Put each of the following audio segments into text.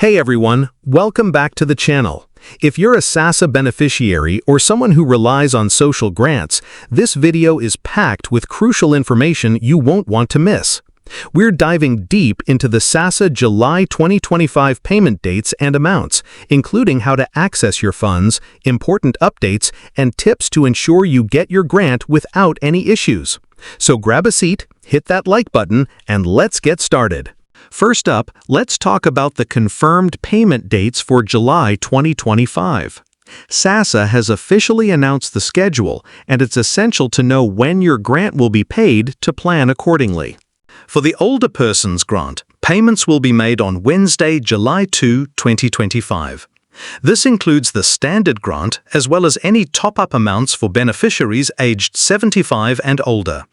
Hey everyone, welcome back to the channel. If you're a SASSA beneficiary or someone who relies on social grants, this video is packed with crucial information you won't want to miss. We're diving deep into the SASSA July 2025 payment dates and amounts, including how to access your funds, important updates, and tips to ensure you get your grant without any issues. So grab a seat, hit that like button, and let's get started. First up, let's talk about the confirmed payment dates for July 2025. SASSA has officially announced the schedule, and it's essential to know when your grant will be paid to plan accordingly. For the older person's grant, payments will be made on Wednesday, July 2, 2025. This includes the standard grant as well as any top-up amounts for beneficiaries aged 75 and older.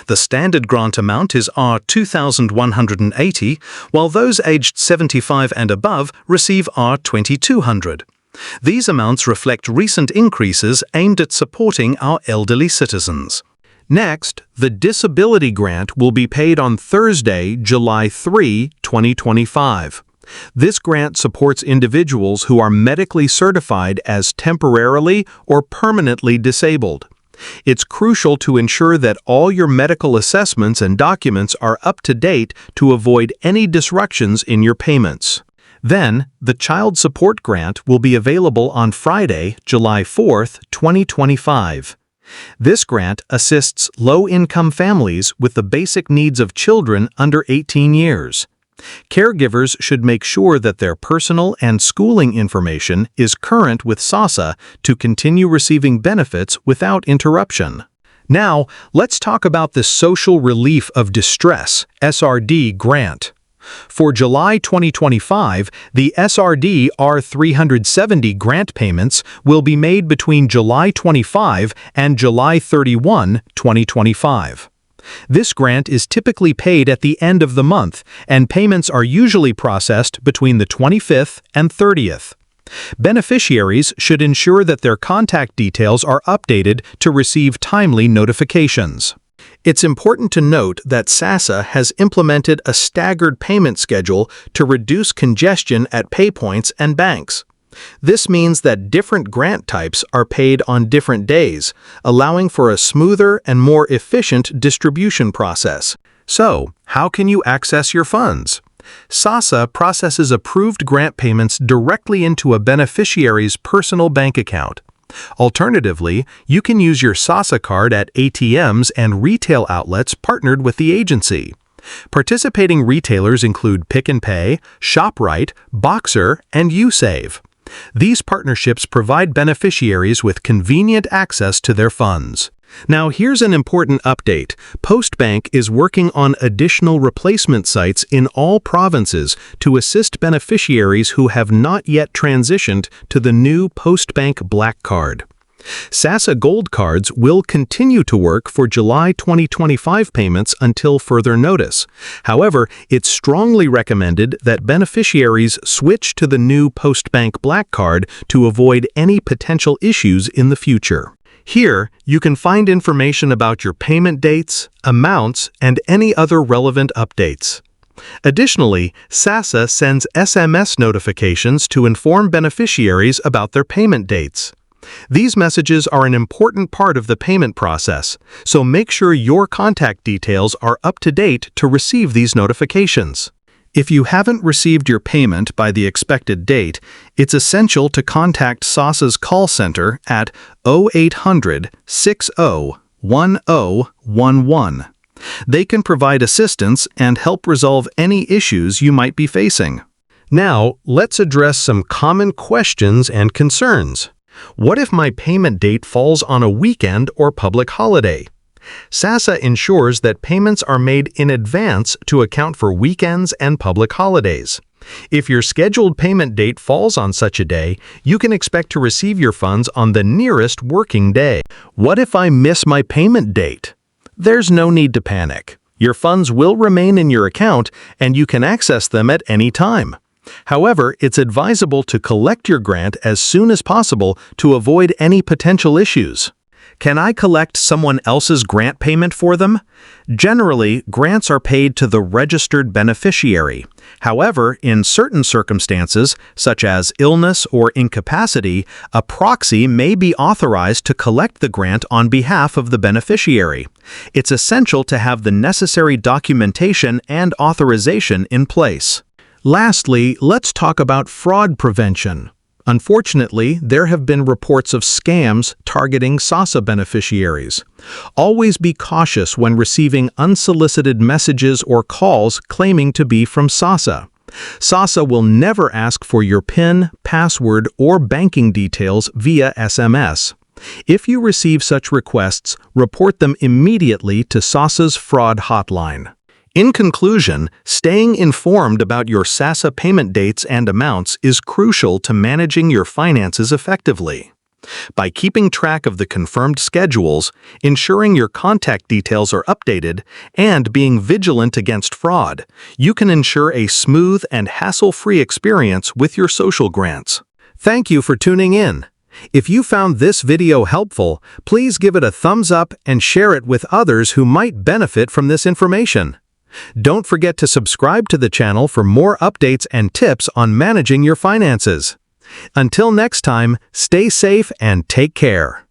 The standard grant amount is R2,180, while those aged 75 and above receive R2,200. These amounts reflect recent increases aimed at supporting our elderly citizens. Next, the disability grant will be paid on Thursday, July 3, 2025. This grant supports individuals who are medically certified as temporarily or permanently disabled. It's crucial to ensure that all your medical assessments and documents are up to date to avoid any disruptions in your payments. Then, the Child Support Grant will be available on Friday, July 4, 2025. This grant assists low-income families with the basic needs of children under 18 years. Caregivers should make sure that their personal and schooling information is current with SASSA to continue receiving benefits without interruption. Now, let's talk about the Social Relief of Distress (SRD) grant. For July 2025, the SRD R350 grant payments will be made between July 25 and July 31, 2025. This grant is typically paid at the end of the month, and payments are usually processed between the 25th and 30th. Beneficiaries should ensure that their contact details are updated to receive timely notifications. It's important to note that SASSA has implemented a staggered payment schedule to reduce congestion at paypoints and banks. This means that different grant types are paid on different days, allowing for a smoother and more efficient distribution process. So, how can you access your funds? SASSA processes approved grant payments directly into a beneficiary's personal bank account. Alternatively, you can use your SASSA card at ATMs and retail outlets partnered with the agency. Participating retailers include Pick and Pay, ShopRite, Boxer, and USave. These partnerships provide beneficiaries with convenient access to their funds. Now here's an important update. Postbank is working on additional replacement sites in all provinces to assist beneficiaries who have not yet transitioned to the new Postbank Black Card. SASSA Gold Cards will continue to work for July 2025 payments until further notice. However, it's strongly recommended that beneficiaries switch to the new Postbank Black Card to avoid any potential issues in the future. Here, you can find information about your payment dates, amounts, and any other relevant updates. Additionally, SASSA sends SMS notifications to inform beneficiaries about their payment dates. These messages are an important part of the payment process, so make sure your contact details are up to date to receive these notifications. If you haven't received your payment by the expected date, it's essential to contact SASSA's call center at 0800-60-1011. They can provide assistance and help resolve any issues you might be facing. Now, let's address some common questions and concerns. What if my payment date falls on a weekend or public holiday? SASSA ensures that payments are made in advance to account for weekends and public holidays. If your scheduled payment date falls on such a day, you can expect to receive your funds on the nearest working day. What if I miss my payment date? There's no need to panic. Your funds will remain in your account, and you can access them at any time. However, it's advisable to collect your grant as soon as possible to avoid any potential issues. Can I collect someone else's grant payment for them? Generally, grants are paid to the registered beneficiary. However, in certain circumstances, such as illness or incapacity, a proxy may be authorized to collect the grant on behalf of the beneficiary. It's essential to have the necessary documentation and authorization in place. Lastly, let's talk about fraud prevention. Unfortunately, there have been reports of scams targeting SASSA beneficiaries. Always be cautious when receiving unsolicited messages or calls claiming to be from SASSA. SASSA will never ask for your PIN, password, or banking details via SMS. If you receive such requests, report them immediately to SASSA's fraud hotline. In conclusion, staying informed about your SASSA payment dates and amounts is crucial to managing your finances effectively. By keeping track of the confirmed schedules, ensuring your contact details are updated, and being vigilant against fraud, you can ensure a smooth and hassle-free experience with your social grants. Thank you for tuning in. If you found this video helpful, please give it a thumbs up and share it with others who might benefit from this information. Don't forget to subscribe to the channel for more updates and tips on managing your finances. Until next time, stay safe and take care.